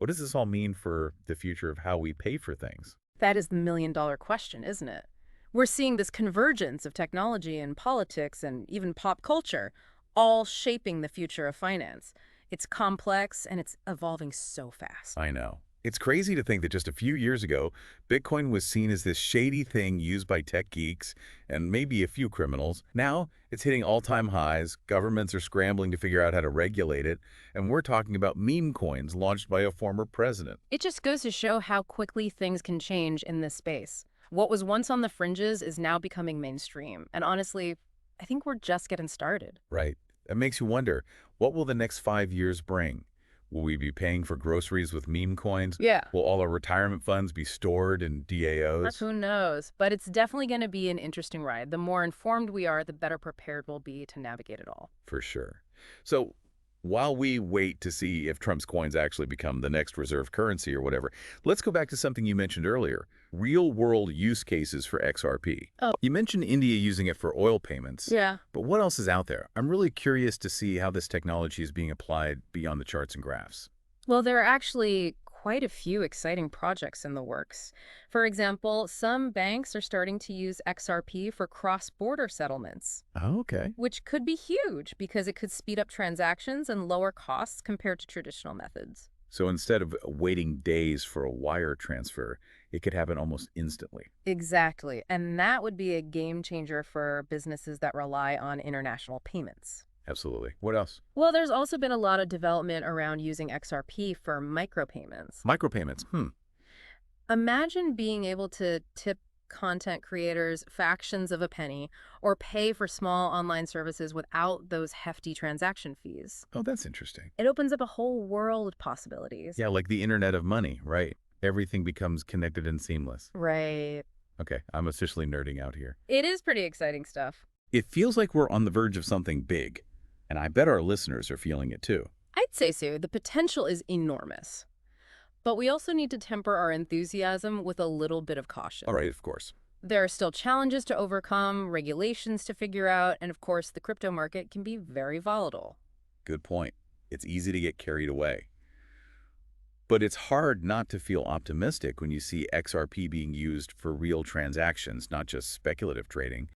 What does this all mean for the future of how we pay for things? That is the million-dollar question, isn't it? We're seeing this convergence of technology and politics and even pop culture, all shaping the future of finance. It's complex and it's evolving so fast. I know. It's crazy to think that just a few years ago, Bitcoin was seen as this shady thing used by tech geeks and maybe a few criminals. Now, it's hitting all-time highs, governments are scrambling to figure out how to regulate it, and we're talking about meme coins launched by a former president. It just goes to show how quickly things can change in this space. What was once on the fringes is now becoming mainstream. And honestly, I think we're just getting started. Right. That makes you wonder, what will the next 5 years bring? Will we be paying for groceries with meme coins? Yeah. Will all our retirement funds be stored in DAOs? Who knows? But it's definitely going to be an interesting ride. The more informed we are, the better prepared we'll be to navigate it all. For sure. So while we wait to see if Trump's coins actually become the next reserve currency or whatever, let's go back to something you mentioned earlier, real-world use cases for XRP. Oh. You mentioned India using it for oil payments. Yeah. But what else is out there? I'm really curious to see how this technology is being applied beyond the charts and graphs. Well, there are actually quite a few exciting projects in the works. For example, some banks are starting to use XRP for cross-border settlements, Oh, okay. which could be huge because it could speed up transactions and lower costs compared to traditional methods. So instead of waiting days for a wire transfer, it could happen almost instantly. Exactly. And that would be a game changer for businesses that rely on international payments. Absolutely. What else? Well, there's also been a lot of development around using XRP for micropayments. Micropayments. Imagine being able to tip content creators fractions of a penny or pay for small online services without those hefty transaction fees. Oh, that's interesting. It opens up a whole world of possibilities. Yeah, like the internet of money, right? Everything becomes connected and seamless. Right. Okay, I'm officially nerding out here. It is pretty exciting stuff. It feels like we're on the verge of something big, and I bet our listeners are feeling it too. I'd say so. The potential is enormous. But we also need to temper our enthusiasm with a little bit of caution. All right, of course. There are still challenges to overcome, regulations to figure out, and of course, the crypto market can be very volatile. Good point. It's easy to get carried away. But it's hard not to feel optimistic when you see XRP being used for real transactions, not just speculative trading.